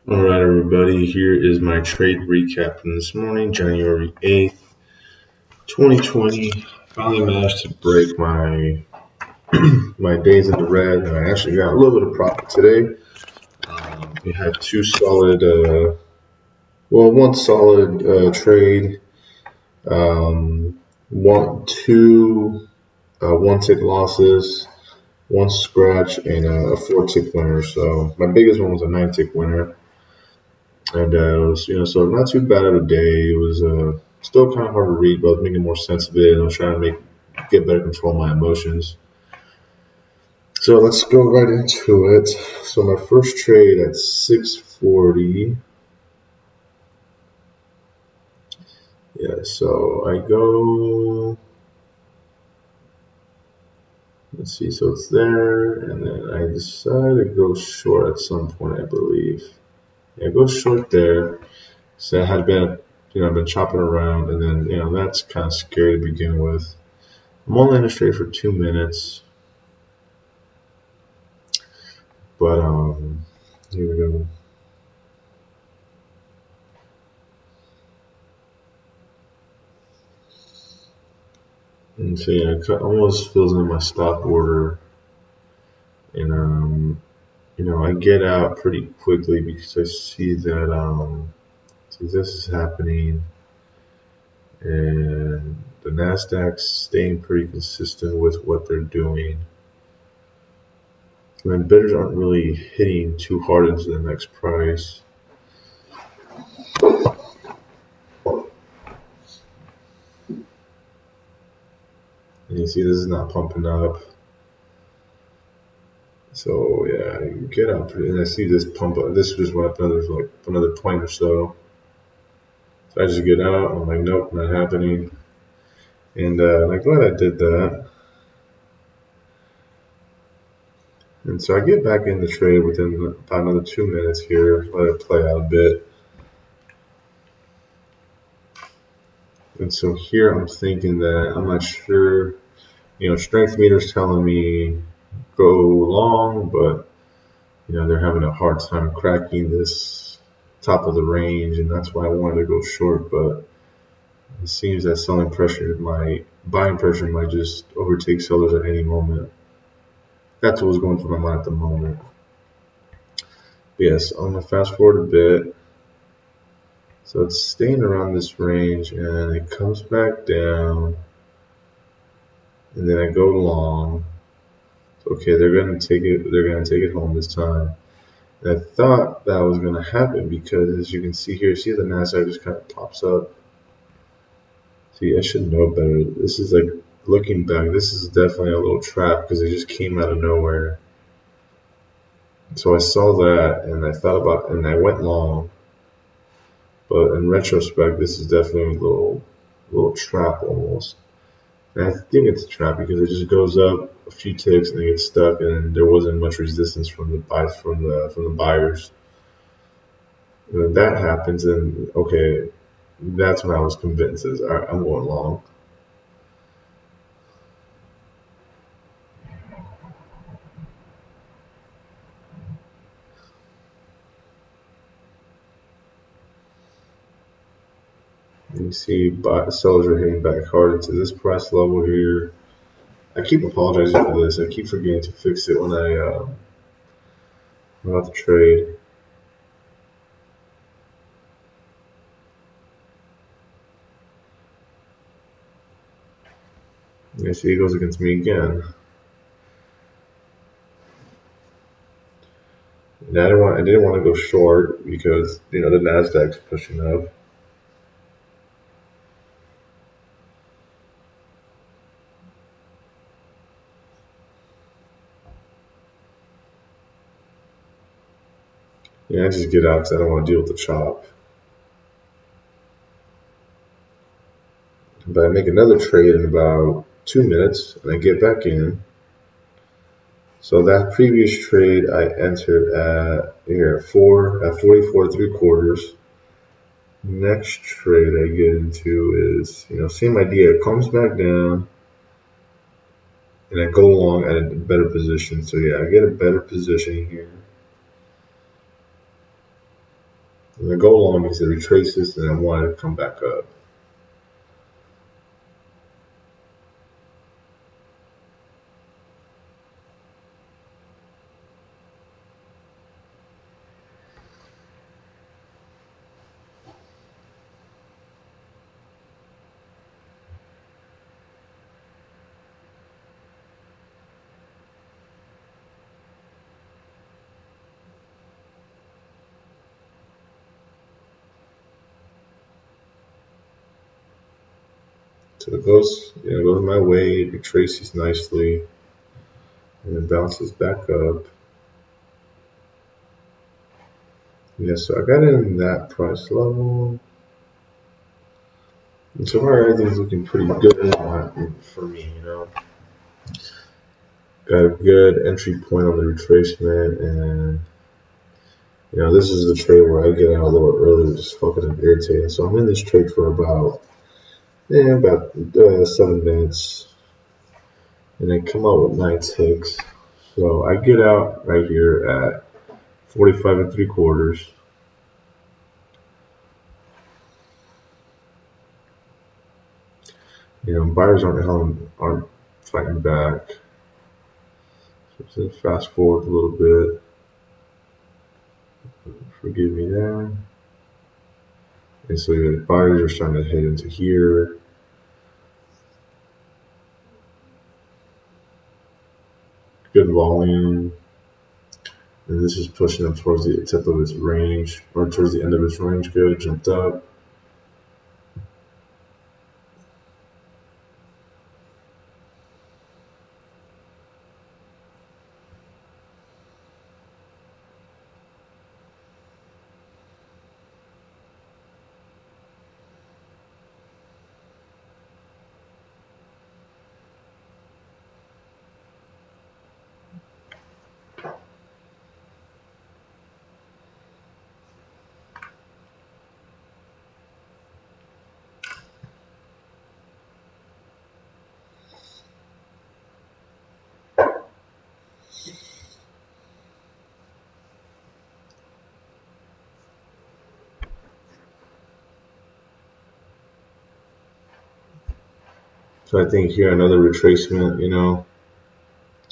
All right, everybody, here is my trade recap from this morning, January 8th, 2020. Finally managed to break my days in the red, and I actually got a little bit of profit today. We had one solid trade, um, two one tick losses, one scratch, and a four tick winner. So my biggest one was a nine tick winner. And it was, so not too bad of a day. It was still kind of hard to read, but I was making more sense of it. And I was trying to get better control of my emotions. So let's go right into it. So my first trade at 640. Yeah, so I go. Let's see, so it's there, and then I decide to go short at some point, I believe. Yeah, go short there. So I had been, I've been chopping around, and then, that's kind of scary to begin with. I'm only in a trade for 2 minutes, but here we go. And so yeah, it almost fills in my stop order, and I get out pretty quickly because I see that this is happening, and the Nasdaq's staying pretty consistent with what they're doing. I mean, bidders aren't really hitting too hard into the next price. And you see this is not pumping up. So yeah, I get up and I see this pump up. This just went up another point or so. So I just get out. I'm like, nope, not happening. And I'm glad I did that. And so I get back in the trade within about another 2 minutes here. Let it play out a bit. And so here I'm thinking that I'm not sure. Strength meter's telling me go long, but they're having a hard time cracking this top of the range, and that's why I wanted to go short. But it seems that buying pressure might just overtake sellers at any moment. That's what was going through my mind at the moment. Yes, I'm gonna fast forward a bit. So it's staying around this range, and it comes back down, and then I go long. Okay, they're gonna take it. They're gonna take it home this time. And I thought that was gonna happen because, as you can see here, see the Nasdaq just kind of pops up. See, I should know better. This is like, looking back, this is definitely a little trap because it just came out of nowhere. So I saw that, and I thought about, and I went long. But in retrospect, this is definitely a little trap almost. And I think it's a trap because it just goes up a few ticks and it gets stuck, and there wasn't much resistance from the buyers. And when that happens, then okay, that's when I was convinced is all right, I'm going long. You see, sellers are hitting back hard into this price level here. I keep apologizing for this. I keep forgetting to fix it when I'm about to trade. You see, it goes against me again. And I didn't want to go short because the Nasdaq's pushing up. Yeah, I just get out because I don't want to deal with the chop. But I make another trade in about 2 minutes, and I get back in. So that previous trade I entered at 44 3/4. Next trade I get into is same idea. It comes back down, and I go along at a better position. So yeah, I get a better position here. And I go along because it retraces and I want it to come back up. So it goes my way, it retraces nicely, and then bounces back up. Yeah, so I got it in that price level. And so far, everything's looking pretty good for me, you know. Got a good entry point on the retracement, and you know, this is the trade where I get out a little early, just fucking irritating. So I'm in this trade for about 7 minutes, and I come out with 9 ticks. So I get out right here at 45 and 3/4. You know, buyers aren't fighting back. So fast forward a little bit. Forgive me there. And so the buyers are starting to head into here. Good volume. And this is pushing up towards the tip of its range, or towards the end of its range. Good, jumped up. So I think here another retracement, you know,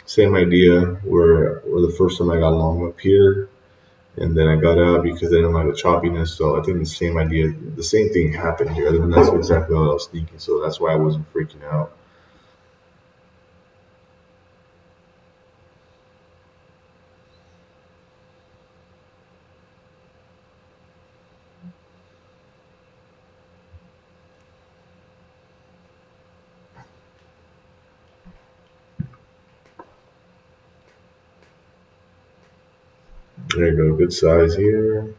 same idea where the first time I got long up here and then I got out because I didn't like the choppiness. So I think the same idea, the same thing happened here. And that's exactly what I was thinking. So that's why I wasn't freaking out. There you go, good size here.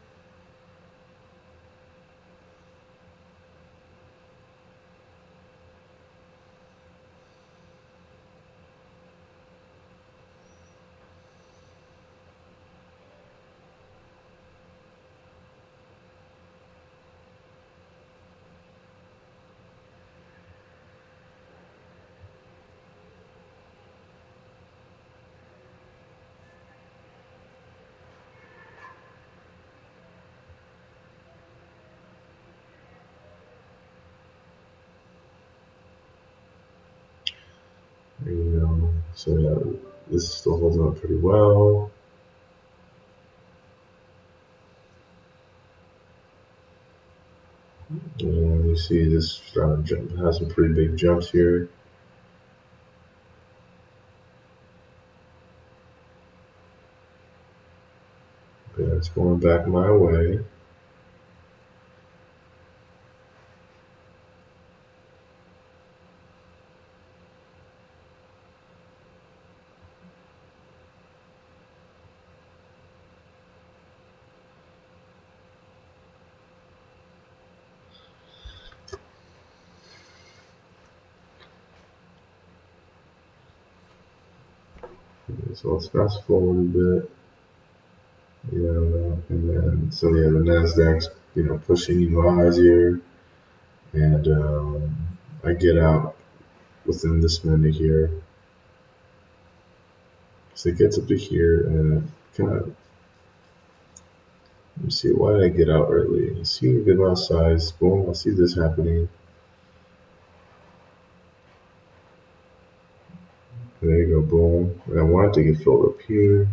There you go. So yeah, this is still holding up pretty well. And you see this jump has some pretty big jumps here. Yeah, it's going back my way. So let's fast forward a bit. And then so yeah, the Nasdaq's pushing highs here, and I get out within this minute here. So it gets up to here and kind of Let me see, why did I get out early? I see a good amount of size. Boom, I see this happening. There you go, boom. And I want it to get filled up here.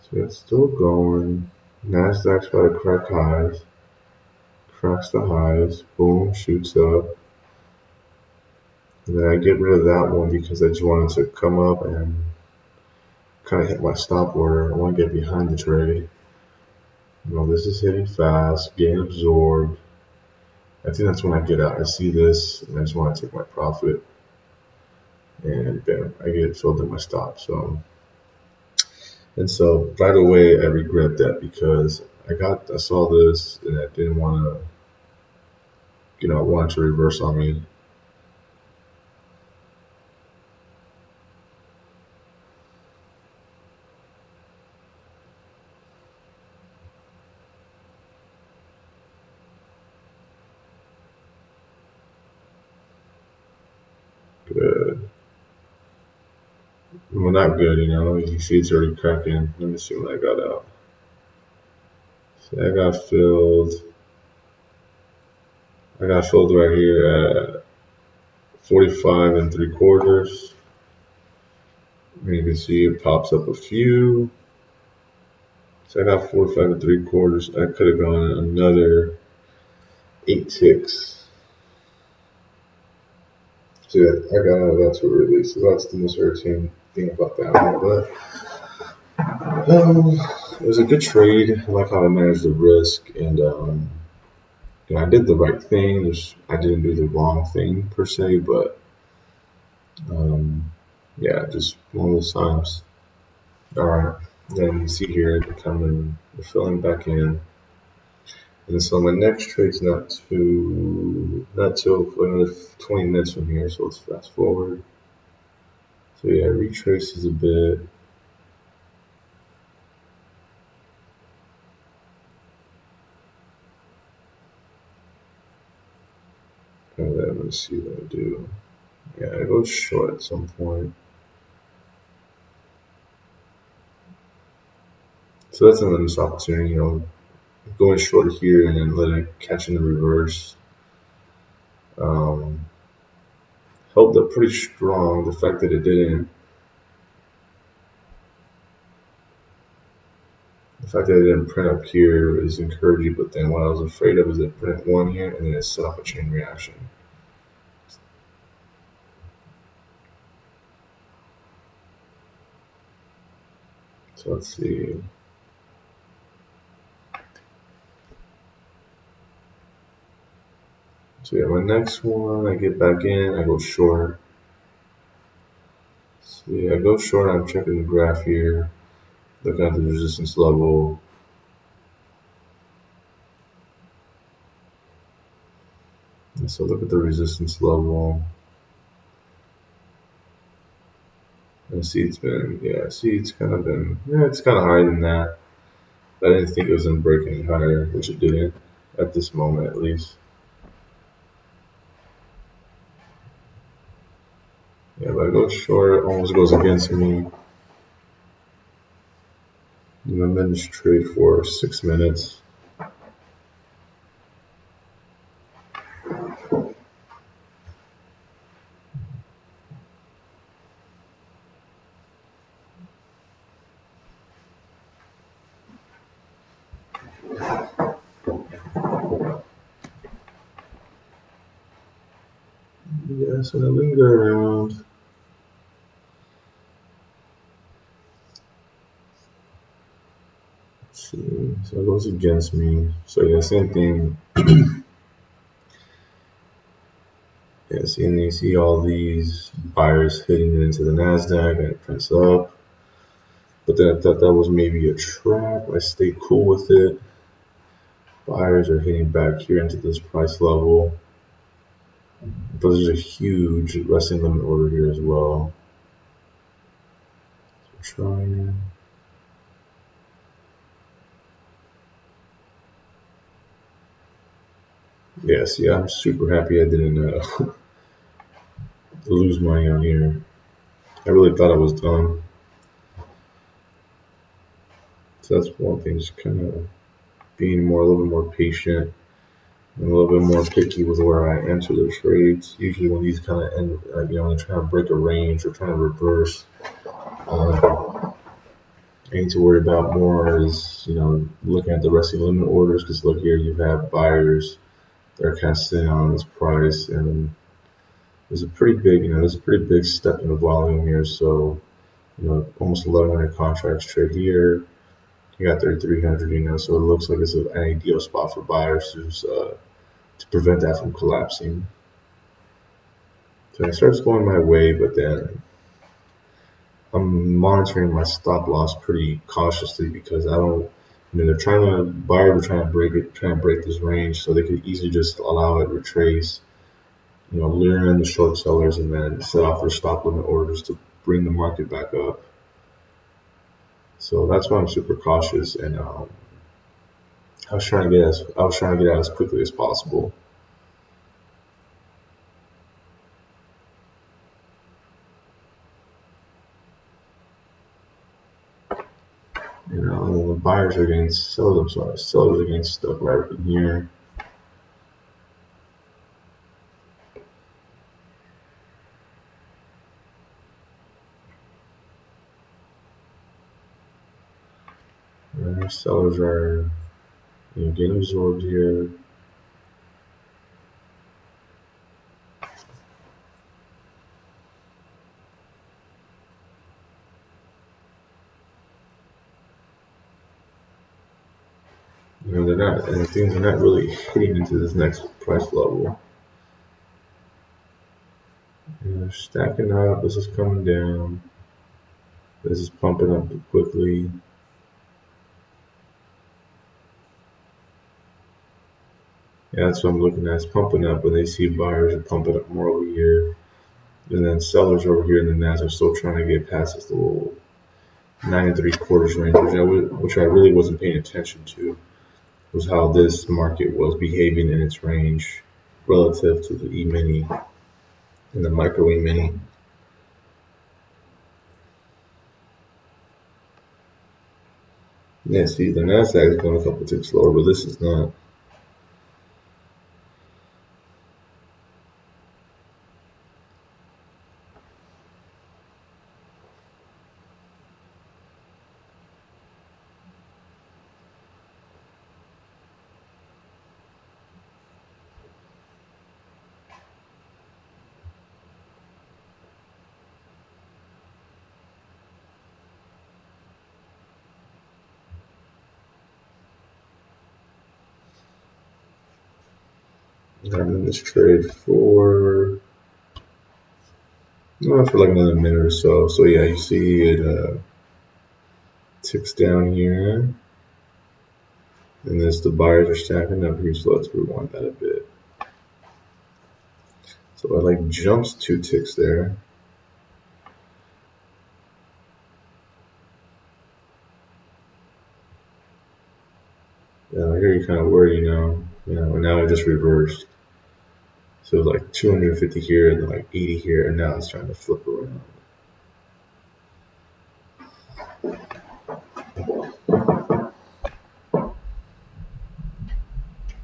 So it's still going. Nasdaq's about to crack highs. Cracks the highs. Boom, shoots up. And then I get rid of that one because I just wanted to come up and kind of hit my stop order. I want to get behind the trade. This is hitting fast, getting absorbed. I think that's when I get out. I see this and I just want to take my profit. And bam, I get filled in my stop. So right away I regret that because I saw this and I didn't want to, I wanted to reverse on me. Good. Well, not good, you see it's already cracking. Let me see when I got out. See, I got filled right here at 45 and 3/4. And you can see it pops up a few. So I got 45 and 3/4. I could have gone another 8 ticks. So yeah, I got out of that too early. So that's the most irritating thing about that one. But it was a good trade. I like how I managed the risk, and I did the right thing. I didn't do the wrong thing per se, but yeah, just one of those times. All right, then you see here they're filling back in. And so my next trade's not till another 20 minutes from here, so let's fast forward. So yeah, it retraces a bit. And then let's see what I do. Yeah, I go short at some point. So that's another missed opportunity, going short here and then letting it catch in the reverse. Held up pretty strong. The fact that it didn't print up here is encouraging, but then what I was afraid of is it print one here and then it set off a chain reaction. So let's see. So yeah, my next one, I get back in, I go short. So yeah, I go short, I'm checking the graph here, looking at the resistance level. And so look at the resistance level. And see it's kind of higher than that. I didn't think it was gonna break any higher, which it didn't, at this moment at least. Yeah, but I go short, it almost goes against me. I'm in this trade for 6 minutes. Yeah, so I linger around. Let's see, so it goes against me. So yeah, same thing. Yeah, see, and you see all these buyers hitting it into the Nasdaq and it prints up. But then I thought that was maybe a trap. I stayed cool with it. Buyers are hitting back here into this price level. But there's a huge resting limit order here as well. So trying. Yeah, see, I'm super happy I didn't lose money on here. I really thought I was done. So that's one thing, just kind of being a little bit more patient and a little bit more picky with where I enter the trades. Usually when these kind of end, when they're trying to break a range or trying to reverse, I need to worry about more is, looking at the resting limit orders, because look here, you have buyers that are kind of sitting on this price, and there's a pretty big step in the volume here. So, almost 1,100 contracts trade here. You got 3,300, so it looks like it's an ideal spot for buyers to prevent that from collapsing. So it starts going my way, but then I'm monitoring my stop loss pretty cautiously because I don't, buyers are trying to break this range, so they could easily just allow it to retrace, lure in the short sellers and then set off their stop limit orders to bring the market back up. So that's why I'm super cautious, and I was trying to get out as quickly as possible. And the buyers are getting sellers are getting stuck right in here. And sellers are getting absorbed here. Things are not really hitting into this next price level. They're stacking up. This is coming down. This is pumping up quickly. Yeah, that's what I'm looking at. It's pumping up, and they see buyers are pumping up more over here. And then sellers over here in the NAS are still trying to get past this little 9 3/4 range, which I really wasn't paying attention to, was how this market was behaving in its range relative to the E-mini and the micro E-mini. Yeah, see, the NASDAQ is going a couple ticks slower, but this is not. I'm in this trade for like another minute or so. So yeah, you see it ticks down here, and as the buyers are stacking up here, so let's rewind that a bit. So it like jumps 2 ticks there. Here you kind of worry, and now it just reversed. So it was like 250 here and then like 80 here, and now it's trying to flip around.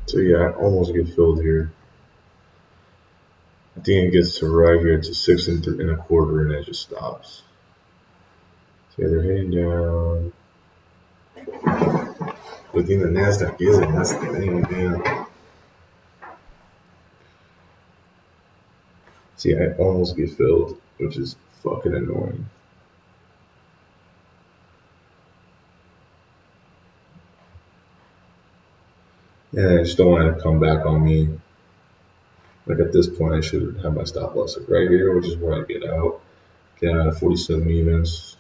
So yeah, I almost get filled here. I think it gets to right here to 6 1/4, and it just stops. So yeah, they're heading down. But then the NASDAQ isn't. That's the thing, man. See, I almost get filled, which is fucking annoying. And I just don't want it to come back on me. Like at this point, I should have my stop loss like right here, which is where I get out. Get out of 47 events.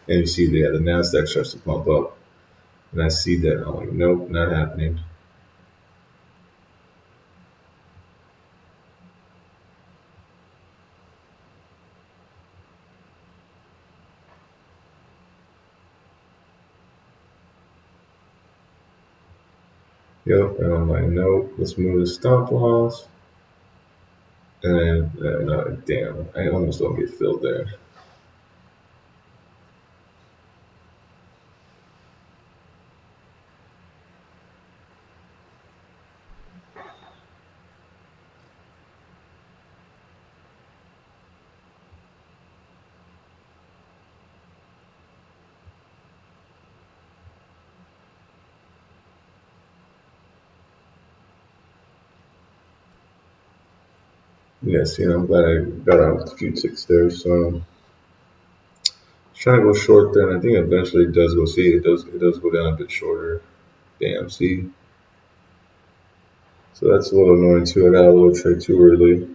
And you see, the NASDAQ starts to pump up. And I see that, and I'm like, nope, not happening. Yep, and I'm like, nope, let's move the stop loss. And then, damn, I almost don't get filled there. Yes, I'm glad I got out a few ticks there. So trying to go short there, and I think eventually it does go. See, it does go down a bit shorter. Damn, see. So that's a little annoying too. I got a little trade too early.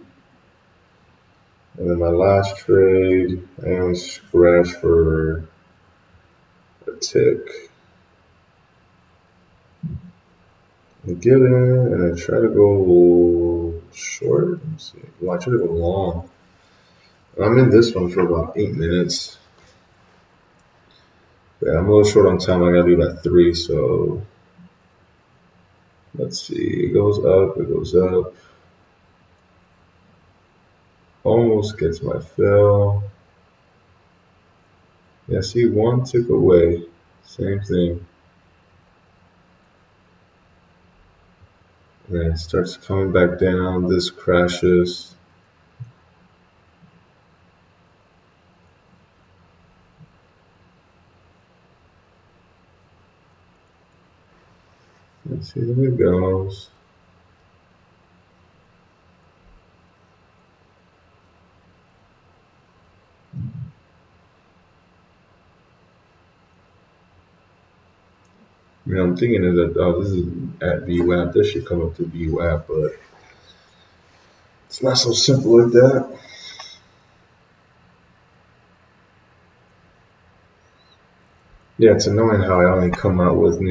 And then my last trade, I only scratched for a tick. I get in and I try to go short. Let me see. Well, I try to go long. I'm in this one for about 8 minutes. Yeah, I'm a little short on time. I gotta leave at 3, so let's see. It goes up, it goes up. Almost gets my fill. Yeah, see, one tick away. Same thing. And then it starts coming back down. This crashes. Let's see, there it goes. I'm thinking is that, oh, this is at VWAP. This should come up to VWAP, but it's not so simple like that. Yeah, it's annoying how I only come out with,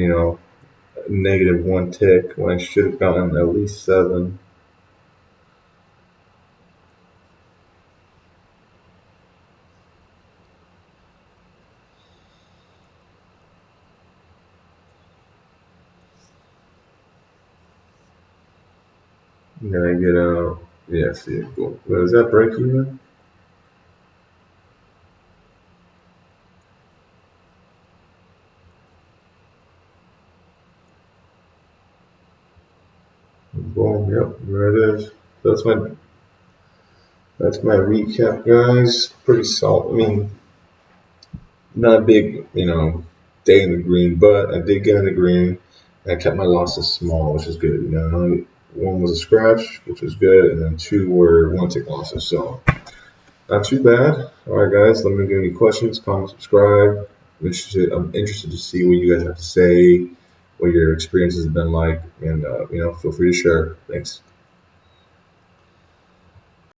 negative 1 tick when I should have gotten at least 7. And then I get out. Yeah, see, cool. But is that break even? Boom, yep, there it is. So that's my recap, guys. Pretty solid. I mean, not a big, day in the green, but I did get in the green. And I kept my losses small, which is good. One was a scratch, which was good, and then 2 were 1 tick losses. So not too bad. All right, guys. Let me know any questions, comment, subscribe. I'm interested to see what you guys have to say, what your experience has been like, and feel free to share. Thanks.